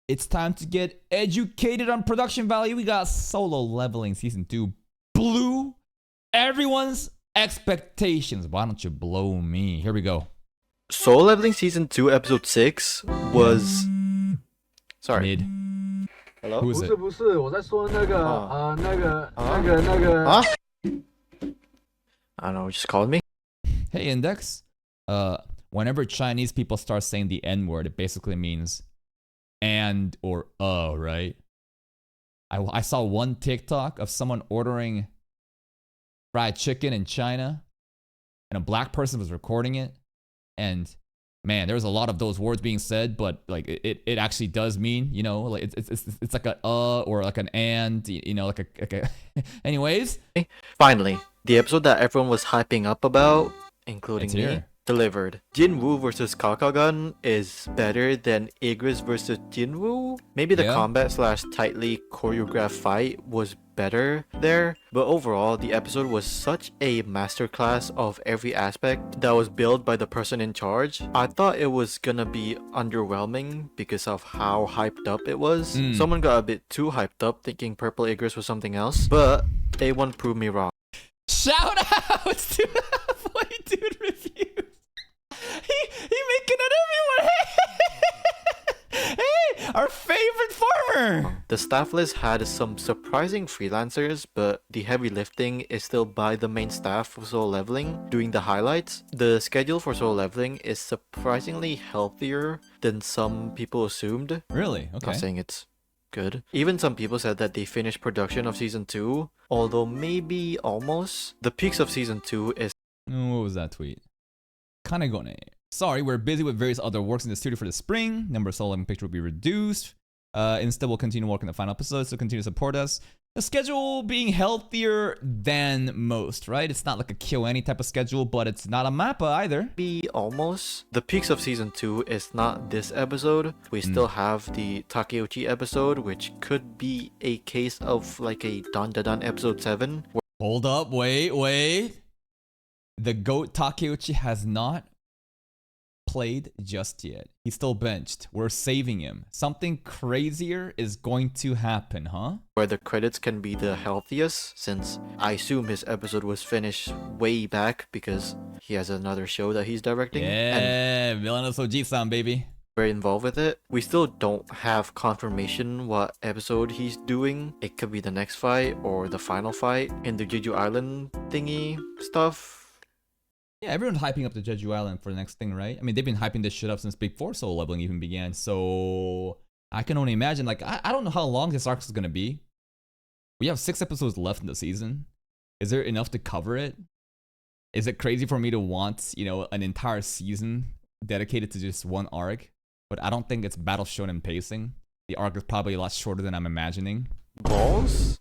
It's time to get educated on production value. We got Solo Leveling Season 2 blew everyone's expectations. Why don't you blow me? Here we go. Solo Leveling Season 2 Episode 6 was... Sorry. Mid. Hello? Who is it? 不是，我在说那个I don't know, just called me. Hey, Index. Whenever Chinese people start saying the N-word, it basically means and or right? I saw one TikTok of someone ordering fried chicken in China, and a black person was recording it, and man, there's a lot of those words being said, but like it actually does mean, you know, like it's like a or like an and, you know, like a anyways. Finally, the episode that everyone was hyping up about, including It's me, here. delivered. Jinwoo versus Kakagun is better than Igris versus Jinwoo. Maybe the Yeah. combat / tightly choreographed fight was better there, but overall the episode was such a masterclass of every aspect that was built by the person in charge. I thought it was gonna be underwhelming because of how hyped up it was. Someone got a bit too hyped up thinking Purple Igris was something else, but A1 proved me wrong. Shout out to Boy Dude Reviews. He making it everyone. Hey, our favorite farmer. The staff list had some surprising freelancers, but the heavy lifting is still by the main staff of Solo Leveling doing the highlights. The schedule for Solo Leveling is surprisingly healthier than some people assumed. Really? Not Okay. saying it's good. Even some people said that they finished production of Season 2, although maybe almost. The peaks of Season 2 is What was that tweet? Kanegone. Sorry, we're busy with various other works in the studio for the spring. Number of Solo Leveling picture will be reduced. Instead, we'll continue working on the final episodes, so continue to support us. The schedule being healthier than most, right? It's not like a kill any type of schedule, but it's not a mappa either. be almost. The peaks of Season 2 is not this episode. We still have the Takeuchi episode, which could be a case of like a Dan episode 7. Hold up, wait. The GOAT Takeuchi has not played just yet. He's still benched. We're saving him. Something crazier is going to happen, huh? Where the credits can be the healthiest, since I assume his episode was finished way back because he has another show that he's directing and Yeah, Villainous Oji-san, baby. very involved with it. We still don't have confirmation what episode he's doing. It could be the next fight or the final fight in the Jeju Island thingy stuff. Yeah, everyone's hyping up the Jeju Island for the next thing, right? I mean, they've been hyping this shit up since Big 4 Solo Leveling even began, so I can only imagine, like, I don't know how long this arc is gonna be. We have 6 episodes left in the season. Is there enough to cover it? Is it crazy for me to want, you know, an entire season dedicated to just one arc? But I don't think it's Battle Shonen pacing. The arc is probably a lot shorter than I'm imagining. Balls?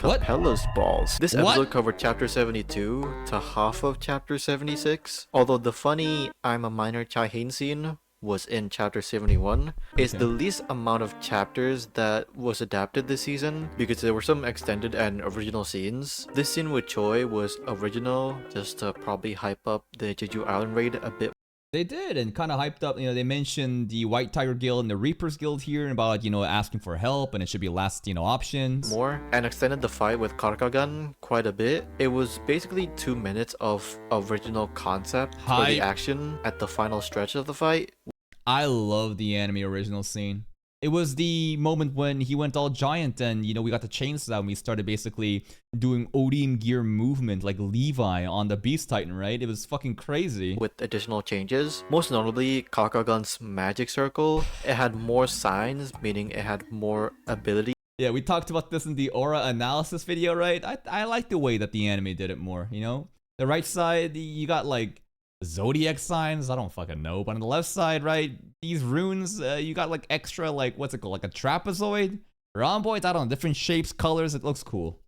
What? Capella's balls. This What? episode covered chapter 72 to half of chapter 76. Although the funny I'm a minor Chai-Hain scene was in chapter 71. It's Okay. the least amount of chapters that was adapted this season because there were some extended and original scenes. This scene with Choi was original just to probably hype up the Jeju Island raid a bit They did, and kind of hyped up, you know, they mentioned the White Tiger Guild and the Reapers Guild here about, you know, asking for help, and it should be last, you know, options. more and extended the fight with Karkagan quite a bit. It was basically 2 minutes of original concept for the Hype. action at the final stretch of the fight. I love the anime original scene. It was the moment when he went all giant and, you know, we got the chainsaw and we started basically doing Odin gear movement like Levi on the Beast Titan, right? It was fucking crazy. With additional changes, most notably Kakagan's magic circle. It had more signs, meaning it had more ability. Yeah, we talked about this in the aura analysis video, right? I like the way that the anime did it more, you know? The right side, you got like zodiac signs, I don't fucking know. But on the left side, right, these runes, you got like extra, like, what's it called? Like a trapezoid? Rhomboids, I don't know, different shapes, colors, it looks cool.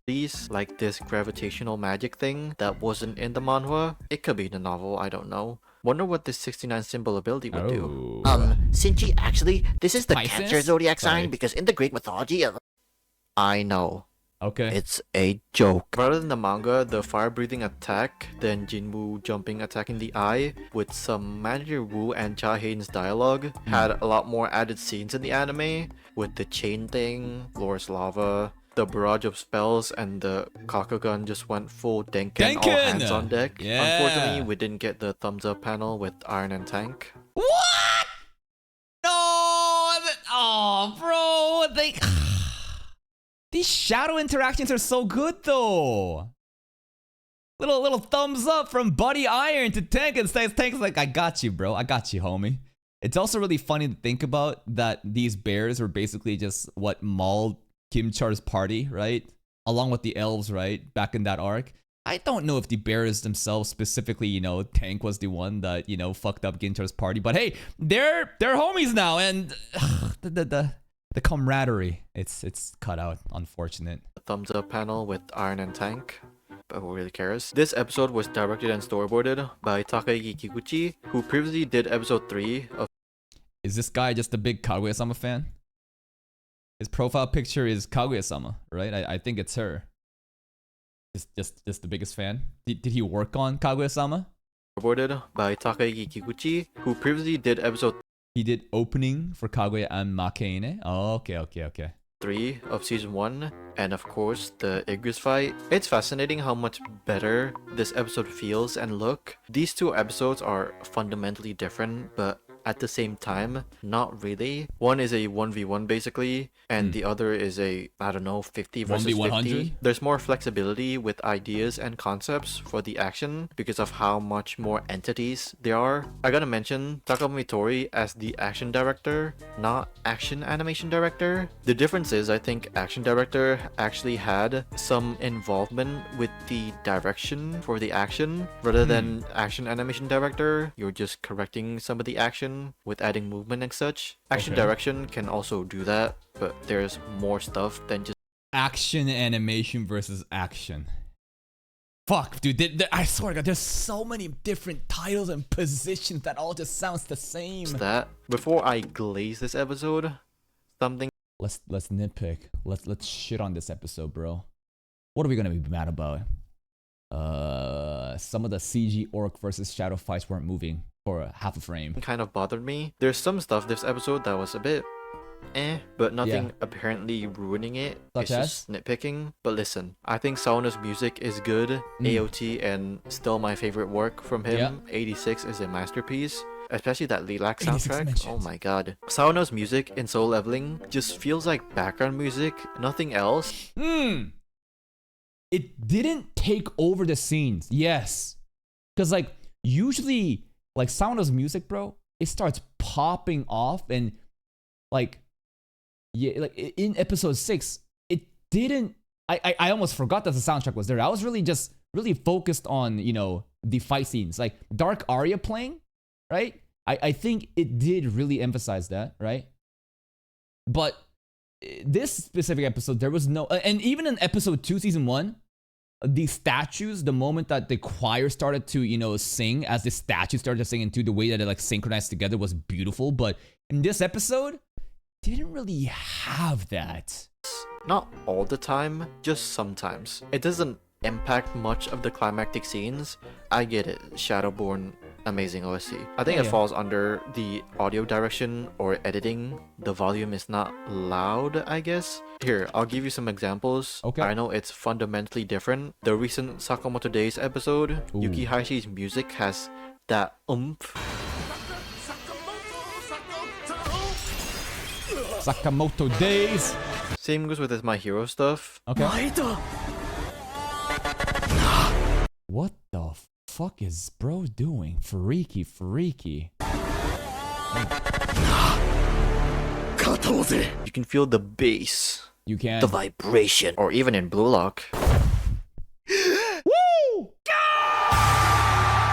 Like this gravitational magic thing that wasn't in the manhwa. It could be in the novel, I don't know. Wonder what this 69 symbol ability would do. SinChi, actually, this is the Pisces? Cancer zodiac Sorry. sign because in the Greek mythology, I know. Okay. It's a joke. Rather than the manga, the fire-breathing attack, then Jinwoo jumping attacking the eye, with some Manager Wu and Cha Hain's dialogue, had a lot more added scenes in the anime, with the chain thing, Floor's lava, the barrage of spells, and the Kakugan just went full Denken, all hands on deck. Yeah. Unfortunately, we didn't get the thumbs up panel with Iron and Tank. What? No. Oh, bro. These shadow interactions are so good though. Little thumbs up from Buddy Iron to Tank, and Tank's like, I got you, bro. I got you, homie. It's also really funny to think about that these bears were basically just what mauled Kim Char's party, right? Along with the elves, right? Back in that arc. I don't know if the bears themselves specifically, you know, Tank was the one that, you know, fucked up Gintar's party. But hey, they're homies now, and the camaraderie, it's cut out. Unfortunate. Thumbs up panel with Iron and Tank. But who really cares? This episode was directed and storyboarded by Takayuki Kikuchi, who previously did episode 3 of... Is this guy just a big Kaguya-sama fan? His profile picture is Kaguya-sama, right? I think it's her. Just the biggest fan. Did he work on Kaguya-sama? Storyboarded by Takayuki Kikuchi, who previously did episode... He did opening for Kaguya and Makeine. Oh, okay. 3 of season 1, and of course the Igris fight. It's fascinating how much better this episode feels and look. These two episodes are fundamentally different, but at the same time, not really. One is a 1v1 basically, and the other is a, I don't know, 50 versus 50. There's more flexibility with ideas and concepts for the action because of how much more entities there are. I gotta mention Takumi Tori as the action director, not action animation director. The difference is I think action director actually had some involvement with the direction for the action rather than action animation director. You're just correcting some of the action with adding movement and such. Action direction can also do that, but there's more stuff than just action animation versus action. Fuck, dude. I swear to God, there's so many different titles and positions that all just sounds the same. That before I glaze this episode, something. Let's nitpick. Let's shit on this episode, bro. What are we gonna be mad about? Some of the CG orc versus shadow fights weren't moving for half a frame. Kind of bothered me. There's some stuff this episode that was a bit but nothing apparently ruining it. Such it's just nitpicking. But listen, I think Sawano's music is good. AOT and still my favorite work from him. 86 is a masterpiece. Especially that Lilac soundtrack. Oh my god. Sawano's music in Soul Leveling just feels like background music, nothing else. It didn't take over the scenes. Yes. Because like usually like Sawano's music, bro, it starts popping off, and like like in episode 6, it didn't. I almost forgot that the soundtrack was there. I was really focused on, you know, the fight scenes, like Dark Aria playing, right? I think it did really emphasize that, right? But this specific episode, there was no, and even in episode 2, season 1, the statues, the moment that the choir started to, you know, sing, as the statues started to sing into the way that it like synchronized together was beautiful. But in this episode, didn't really have that. Not all the time, just sometimes. It doesn't impact much of the climactic scenes. I get it, Shadowborn, amazing OST. I think it falls under the audio direction or editing. The volume is not loud, I guess. Here, I'll give you some examples. Okay. I know it's fundamentally different. The recent Sakamoto Days episode, Yuki Haishi's music has that oomph. Sakamoto Days. Same goes with his My Hero stuff. Okay. What the fuck is bro doing? Freaky. You can feel the bass. You can. The vibration. Or even in Blue Lock. Woo!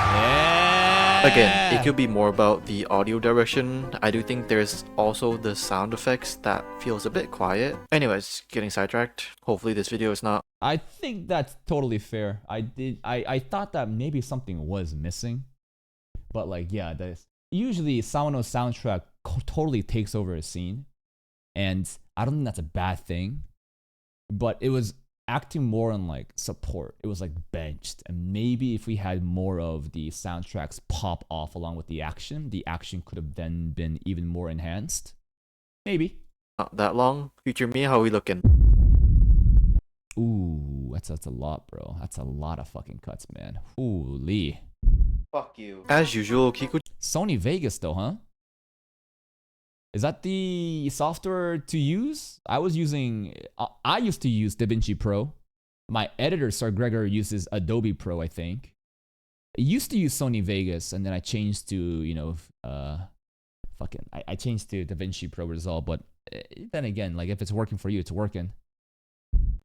Yeah! Again, it could be more about the audio direction. I do think there's also the sound effects that feels a bit quiet. Anyways, getting sidetracked. Hopefully this video is not. I think that's totally fair. I thought that maybe something was missing. But like, yeah, usually Sawano's soundtrack totally takes over a scene. And I don't think that's a bad thing. But it was acting more on like support. It was like benched. And maybe if we had more of the soundtracks pop off along with the action could have then been even more enhanced. Maybe. Not that long. Future me, how we looking? Ooh, that's a lot, bro. That's a lot of fucking cuts, man. Holy. Fuck you. As usual, Kikuchi. Sony Vegas though, huh? Is that the software to use? I used to use DaVinci Pro. My editor, Sir Gregor, uses Adobe Pro, I think. I used to use Sony Vegas, and then I changed to, I changed to DaVinci Pro Resolve, but then again, like, if it's working for you, it's working.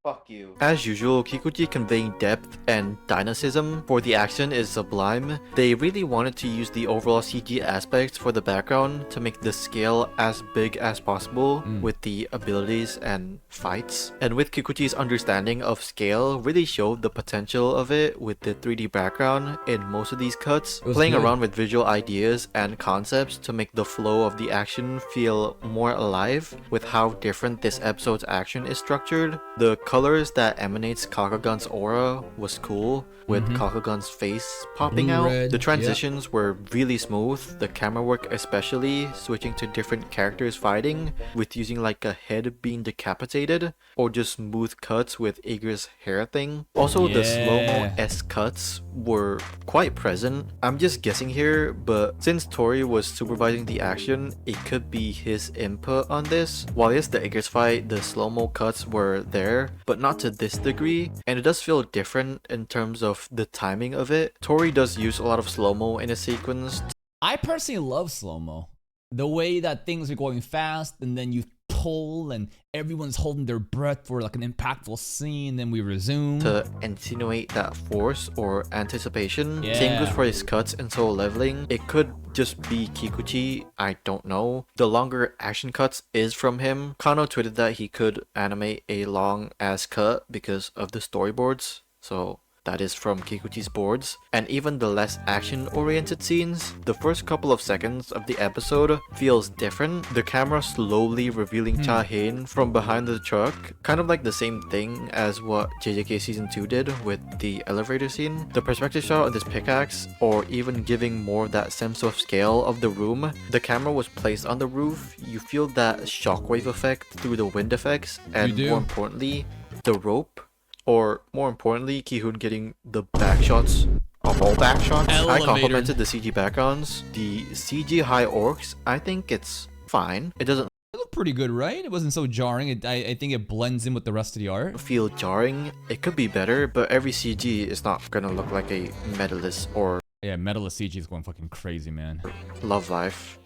Fuck you. As usual, Kikuchi conveying depth and dynamism for the action is sublime. They really wanted to use the overall CG aspects for the background to make the scale as big as possible with the abilities and fights. And with Kikuchi's understanding of scale, really showed the potential of it with the 3D background in most of these cuts, playing around with visual ideas and concepts to make the flow of the action feel more alive with how different this episode's action is structured. The colors that emanates Kakagan's aura was cool, with Kakagan's face popping out. The transitions were really smooth, the camera work especially, switching to different characters fighting, with using like a head being decapitated, or just smooth cuts with Igor's hair thing. Also, the slow-mo-esque cuts were quite present. I'm just guessing here, but since Tori was supervising the action, it could be his input on this. While yes, the Igor's fight, the slow-mo cuts were there, but not to this degree, and it does feel different in terms of the timing of it. Tori does use a lot of slow-mo in a sequence. I personally love slow-mo. The way that things are going fast, and then you pull, and everyone's holding their breath for like an impactful scene, then we resume. To insinuate that force or anticipation. Same goes for his cuts in Soul Leveling. It could just be Kikuchi, I don't know. The longer action cuts is from him. Kano tweeted that he could animate a long ass cut because of the storyboards, so that is from Kikuchi's boards. And even the less action-oriented scenes, the first couple of seconds of the episode feels different. The camera slowly revealing Cha-Hain from behind the truck, kind of like the same thing as what JJK Season 2 did with the elevator scene. The perspective shot of this pickaxe, or even giving more of that sense of scale of the room. The camera was placed on the roof, you feel that shockwave effect through the wind effects, and more importantly, the rope. Or more importantly, Ki-hoon getting the back shots of all back shots. I complimented the CG backgrounds. The CG high orcs, I think it's fine. It doesn't look pretty good, right? It wasn't so jarring. I think it blends in with the rest of the art. Feel jarring. It could be better, but every CG is not gonna look like a Medalist or Medalist CG is going fucking crazy, man. Love Life.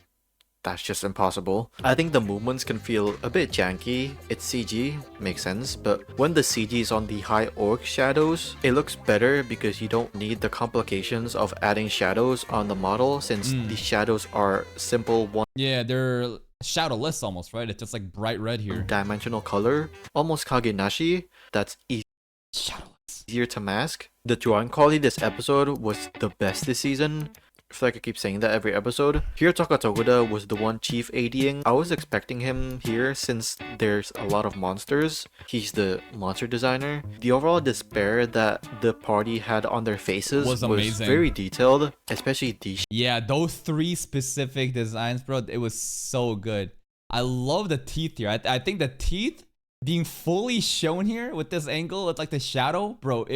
That's just impossible. I think the movements can feel a bit janky. It's CG, makes sense, but when the CG is on the high orc shadows, it looks better because you don't need the complications of adding shadows on the model since the shadows are simple one. Yeah, they're shadowless almost, right? It's just like bright red here. Dimensional color, almost Kagenashi. That's easier to mask. The drawing quality this episode was the best this season. I feel like I keep saying that every episode. Here, Takatoguda was the one chief ADing. I was expecting him here since there's a lot of monsters. He's the monster designer. The overall despair that the party had on their faces was very detailed, especially these. Yeah, those 3 specific designs, bro, it was so good. I love the teeth here. I think the teeth being fully shown here with this angle, with like the shadow, bro,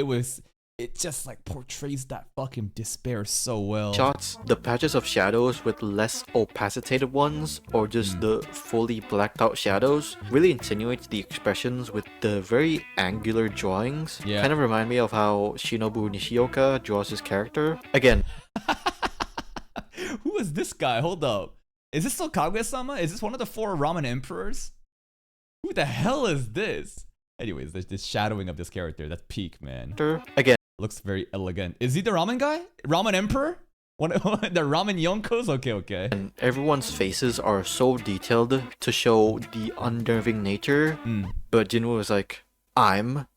it just like portrays that fucking despair so well. Shots, the patches of shadows with less opacitated ones, or just the fully blacked out shadows, really insinuates the expressions with the very angular drawings. Kind of remind me of how Shinobu Nishioka draws his character. Again. Who is this guy? Hold up. Is this still Kaguya-sama? Is this one of the 4 ramen emperors? Who the hell is this? Anyways, there's this shadowing of this character. That's peak, man. Again. Looks very elegant. Is he the ramen guy? Ramen emperor? The ramen yonkos? Okay. And everyone's faces are so detailed to show the unnerving nature. But Jinwoo was like, I'm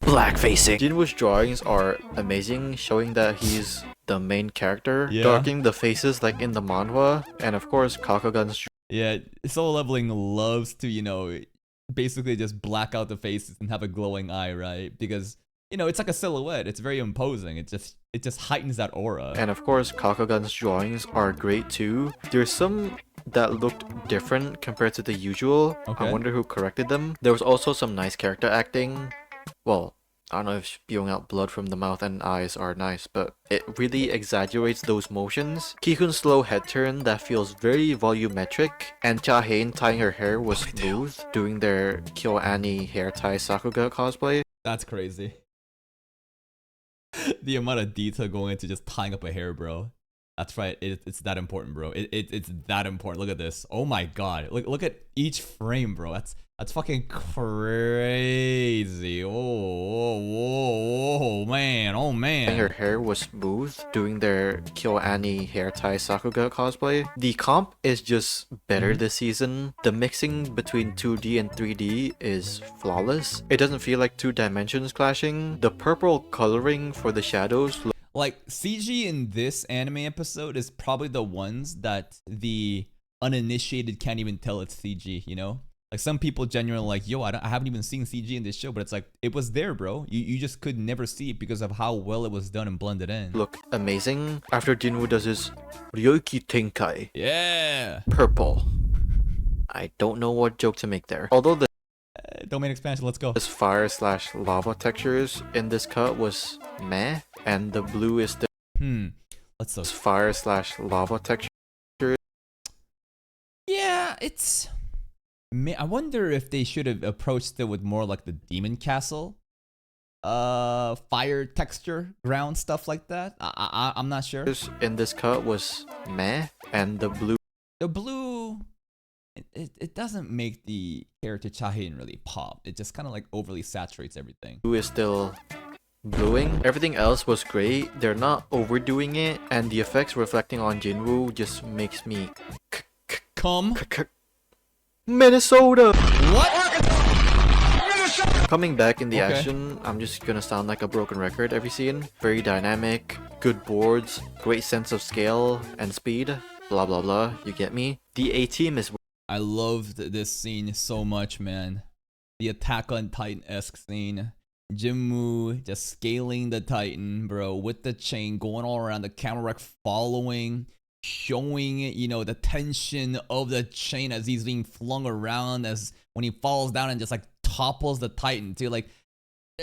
blackfacing. Jinwoo's drawings are amazing, showing that he's the main character. Darkening the faces like in the manhwa. And of course, Kakagan's... Yeah, Soul Leveling loves to, basically just black out the faces and have a glowing eye, right? Because it's like a silhouette. It's very imposing. It just heightens that aura. And of course, Kakagun's drawings are great too. There's some that looked different compared to the usual. Okay. I wonder who corrected them. There was also some nice character acting. Well, I don't know if spewing out blood from the mouth and eyes are nice, but it really exaggerates those motions. Kihun's slow head turn that feels very volumetric, and Cha-Hain tying her hair was smooth, doing their KyoAni hair tie Sakuga cosplay. That's crazy. The amount of detail going into just tying up a hair, bro. That's right. It's that important, bro. It's that important. Look at this. Oh my god. Look at each frame, bro. That's fucking crazy. Oh man. Oh man. And her hair was smooth, doing their KyoAni hair tie Sakuga cosplay. The comp is just better this season. The mixing between 2D and 3D is flawless. It doesn't feel like two dimensions clashing. The purple coloring for the shadows like CG in this anime episode is probably the ones that the uninitiated can't even tell it's CG, Like some people genuinely like, yo, I haven't even seen CG in this show, but it's like, it was there, bro. You just could never see it because of how well it was done and blended in. look amazing after Jinwoo does his Ryoiki Tenkai. Yeah. Purple. I don't know what joke to make there. Although the Domain expansion, let's go. fire/lava textures in this cut was meh, and the blue is the Let's look. fire/lava texture. Yeah, it's... I wonder if they should have approached it with more like the Demon Castle. Fire texture, ground, stuff like that. I'm not sure. In this cut was meh, and the blue it doesn't make the character Cha-Hain really pop. It just kind of like overly saturates everything. is still bluing. Everything else was great. They're not overdoing it, and the effects reflecting on Jinwoo just makes me Come. Minnesota. What? Coming back in the Okay. action, I'm just gonna sound like a broken record every scene. Very dynamic, good boards, great sense of scale and speed. Blah blah blah. You get me? The A team is I loved this scene so much, man. The Attack on Titan-esque scene. Jinwoo just scaling the Titan, bro, with the chain going all around, the camera rack following, showing, the tension of the chain as he's being flung around, as when he falls down and just like topples the Titan too. Like,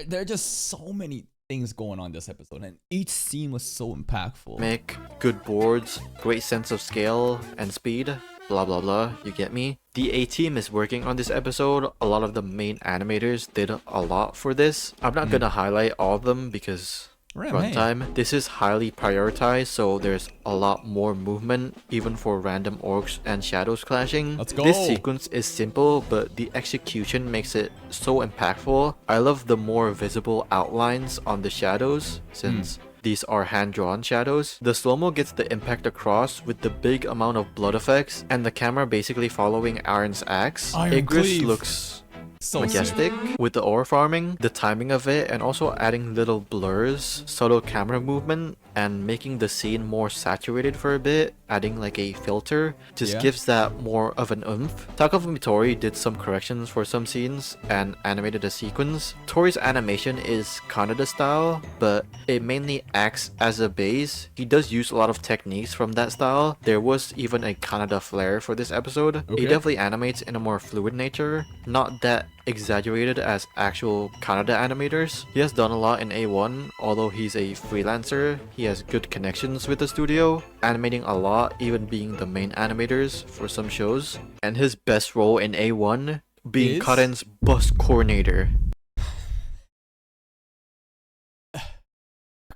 there are just so many things going on this episode, and each scene was so impactful. dynamic, good boards, great sense of scale and speed. Blah blah blah. You get me? The A team is working on this episode. A lot of the main animators did a lot for this. I'm not gonna highlight all of them because runtime. This is highly prioritized, so there's a lot more movement, even for random orcs and shadows clashing. Let's go. This sequence is simple, but the execution makes it so impactful. I love the more visible outlines on the shadows, since these are hand-drawn shadows. The slow-mo gets the impact across with the big amount of blood effects, and the camera basically following Aaron's axe. Iron Igris Cleave. looks So majestic with the ore farming, the timing of it, and also adding little blurs, subtle camera movement, and making the scene more saturated for a bit, adding like a filter, just gives that more of an oomph. Takafumi Tori did some corrections for some scenes and animated a sequence. Tori's animation is Kaneda style, but it mainly acts as a base. He does use a lot of techniques from that style. There was even a Kaneda flair for this episode. He definitely animates in a more fluid nature, not that exaggerated as actual Kaneda animators. He has done a lot in A1, although he's a freelancer. He has good connections with the studio, animating a lot, even being the main animators for some shows. And his best role in A1 being Is? Karen's bus coordinator.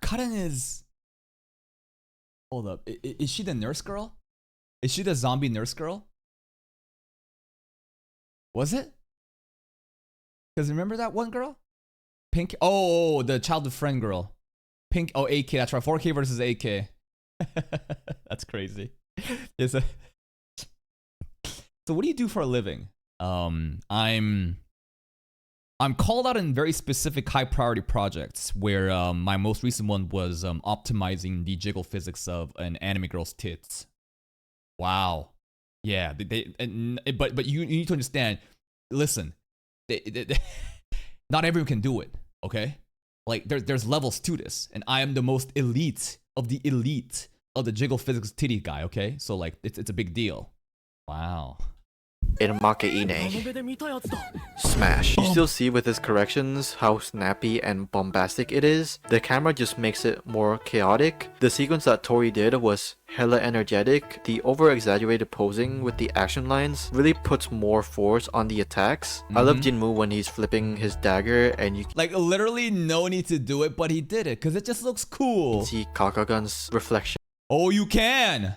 Karen is... Hold up. Is she the nurse girl? Is she the zombie nurse girl? Was it? Because remember that one girl? Pink? Oh, the childhood friend girl. Pink. Oh, AK. That's right. 4K versus AK. That's crazy. Yes. So what do you do for a living? I'm called out in very specific high priority projects where my most recent one was optimizing the jiggle physics of an anime girl's tits. Wow. Yeah. But you need to understand. Listen. not everyone can do it. Okay, like there's levels to this, and I am the most elite of the elite of the jiggle physics titty guy. Okay, so like it's a big deal. Wow. in Makeine. Smash. You still see with his corrections how snappy and bombastic it is. The camera just makes it more chaotic. The sequence that Tori did was hella energetic. The over-exaggerated posing with the action lines really puts more force on the attacks. I love Jinwoo when he's flipping his dagger and you Like literally no need to do it, but he did it because it just looks cool. see Kakagun's reflection Oh, you can.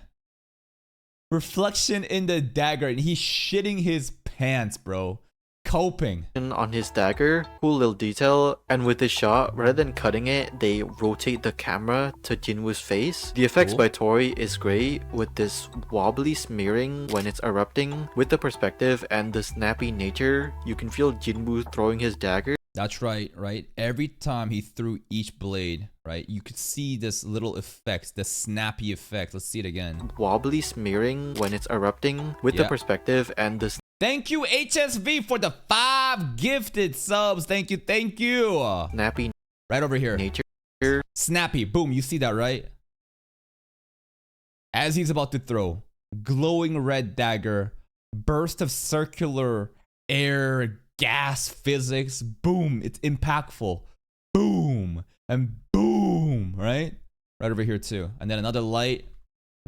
Reflection in the dagger, and he's shitting his pants, bro. Coping. on his dagger. Cool little detail. And with this shot, rather than cutting it, they rotate the camera to Jinwoo's face. The effects by Tori is great with this wobbly smearing when it's erupting. With the perspective and the snappy nature, you can feel Jinwoo throwing his dagger. That's right, right? Every time he threw each blade, right, you could see this little effect, the snappy effect. Let's see it again. Wobbly smearing when it's erupting. With the perspective and the Thank you, HSV, for the 5 gifted subs. Thank you, thank you. snappy Right over here. nature. Snappy. Boom, you see that, right? As he's about to throw, glowing red dagger, burst of circular air, gas physics. Boom, it's impactful. Boom, and boom, right? Right over here too. And then another light.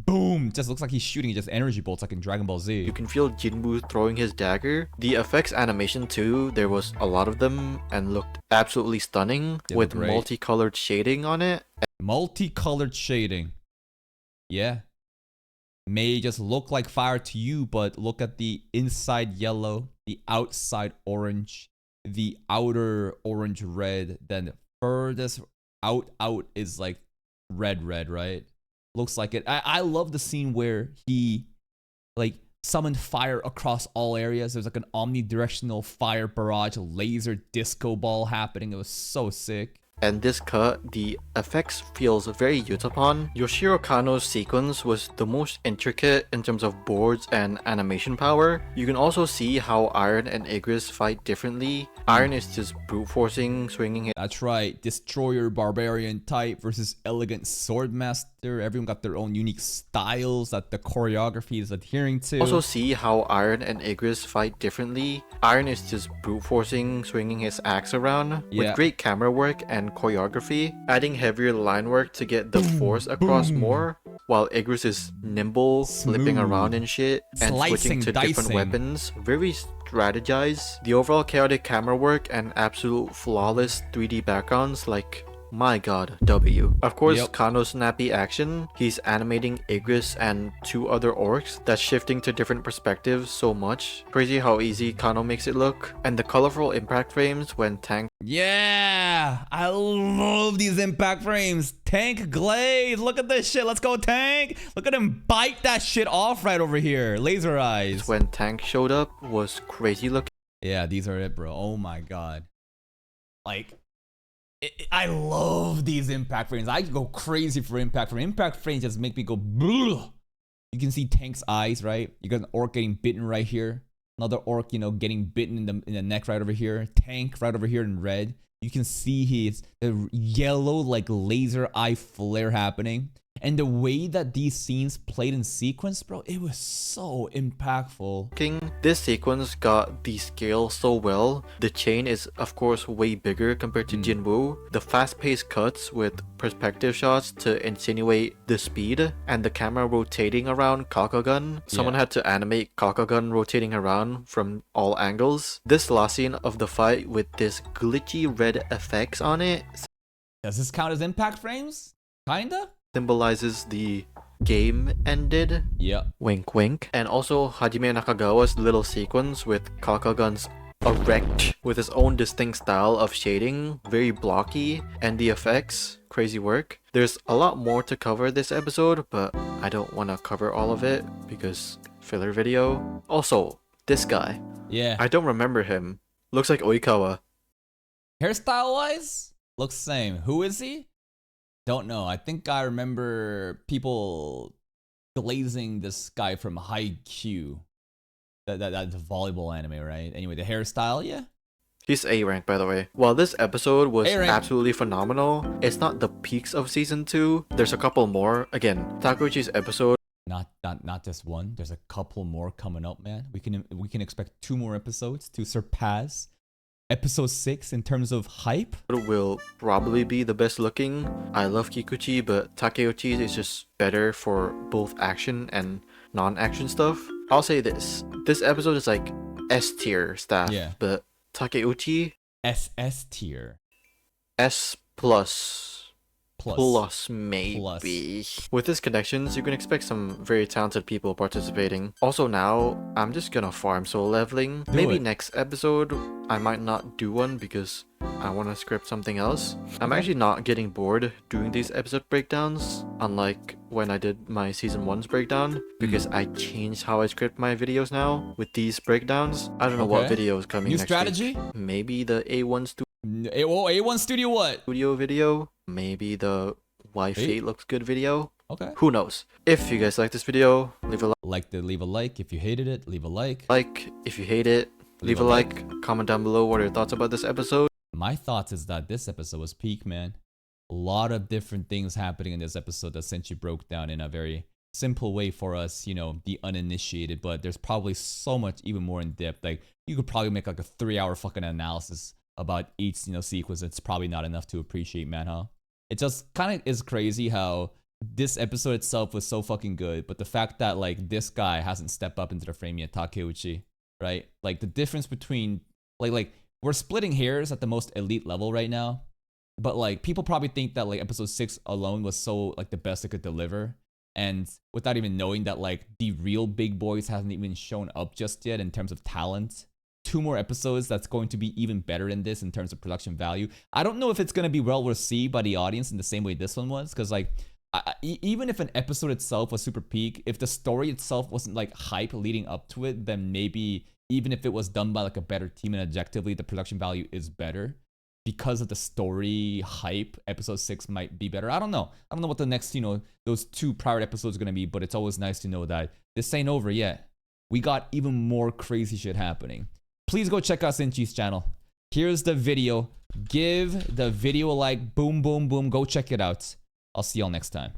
Boom, just looks like he's shooting just energy bolts like in Dragon Ball Z. You can feel Jinwoo throwing his dagger. The effects animation too, there was a lot of them and looked absolutely stunning with multicolored shading on it. Multicolored shading. Yeah. May just look like fire to you, but look at the inside yellow, the outside orange, the outer orange red, then furthest out is like red, right? Looks like it. I love the scene where he like summoned fire across all areas. There's like an omnidirectional fire barrage, laser disco ball happening. It was so sick. And this cut, the effects feels very Yutapon. Yoshiro Kano's sequence was the most intricate in terms of boards and animation power. You can also see how Iron and Igris fight differently. Iron is just brute forcing, swinging it. That's right. Destroyer Barbarian type versus Elegant Swordmaster. Everyone got their own unique styles that the choreography is adhering to. Also see how Iron and Igris fight differently. Iron is just brute forcing, swinging his axe around with great camera work and choreography, adding heavier line work to get the force across more, while Igris is nimble, flipping around and shit, and switching to different weapons. Very strategized. The overall chaotic camera work and absolute flawless 3D backgrounds, like, my god, W. Of course, Kano's snappy action, he's animating Igris and 2 other orcs that's shifting to different perspectives so much. Crazy how easy Kano makes it look. And the colorful impact frames when Tank... Yeah, I love these impact frames. Tank Glaze, look at this shit. Let's go, Tank. Look at him bite that shit off right over here. Laser eyes. When Tank showed up was crazy looking. Yeah, these are it, bro. Oh my god. Like... I love these impact frames. I go crazy for impact frames. Impact frames just make me go bleh. You can see Tank's eyes, right? You got an orc getting bitten right here. Another orc, you know, getting bitten in the neck right over here. Tank right over here in red. You can see his yellow like laser eye flare happening. And the way that these scenes played in sequence, bro, it was so impactful. This sequence got the scale so well. The chain is, of course, way bigger compared to Jinwoo. The fast-paced cuts with perspective shots to insinuate the speed, and the camera rotating around Kakagun. Someone had to animate Kakagun rotating around from all angles. This last scene of the fight with this glitchy red effects on it. Does this count as impact frames? Kinda? Symbolizes the game ended. Yep. Wink wink. And also Hajime Nakagawa's little sequence with Kakagun's erect with his own distinct style of shading, very blocky, and the effects, crazy work. There's a lot more to cover this episode, but I don't want to cover all of it because filler video. Also, this guy. Yeah. I don't remember him. Looks like Oikawa. Hairstyle wise, looks same. Who is he? Don't know. I think I remember people glazing this guy from Haikyuu. That's volleyball anime, right? Anyway, the hairstyle, yeah. He's A rank, by the way. While this episode was A rank. absolutely phenomenal, it's not the peaks of season 2. There's a couple more. Again, Takeuchi's episode. Not just one. There's a couple more coming up, man. We can expect 2 more episodes to surpass episode 6 in terms of hype. Will probably be the best looking. I love Kikuchi, but Takeuchi is just better for both action and non-action stuff. I'll say this. This episode is like S tier stuff, Yeah. but Takeuchi SS tier. S plus maybe. With his connections, you can expect some very talented people participating. Also now, I'm just gonna farm solo leveling. Maybe next episode, I might not do one because I want to script something else. I'm actually not getting bored doing these episode breakdowns, unlike when I did my season 1's breakdown, because I changed how I script my videos now with these breakdowns. I don't know what video is coming New next strategy? week. Maybe the A1 A1 Studio what? studio video. Maybe the Why Fate Looks Good video. Okay. Who knows? If you guys like this video, leave a Leave a like. If you hated it, leave a like. If you hate it, leave a like. Comment down below what are your thoughts about this episode. My thoughts is that this episode was peak, man. A lot of different things happening in this episode that SinChi broke down in a very simple way for us, you know, the uninitiated, but there's probably so much even more in depth. Like, you could probably make like a 3-hour fucking analysis about each, you know, sequence. It's probably not enough to appreciate, man, huh? It just kind of is crazy how this episode itself was so fucking good, but the fact that like this guy hasn't stepped up into the frame yet, Takeuchi, right? Like the difference between like we're splitting hairs at the most elite level right now, but like people probably think that like episode 6 alone was so like the best it could deliver, and without even knowing that like the real big boys hasn't even shown up just yet in terms of talent. 2 more episodes that's going to be even better than this in terms of production value. I don't know if it's going to be well received by the audience in the same way this one was, because like even if an episode itself was super peak, if the story itself wasn't like hype leading up to it, then maybe even if it was done by like a better team and objectively the production value is better. Because of the story hype, episode 6 might be better. I don't know what the next, you know, those 2 prior episodes are going to be, but it's always nice to know that this ain't over yet. We got even more crazy shit happening. Please go check out SinChi's channel. Here's the video. Give the video a like. Boom, boom, boom. Go check it out. I'll see y'all next time.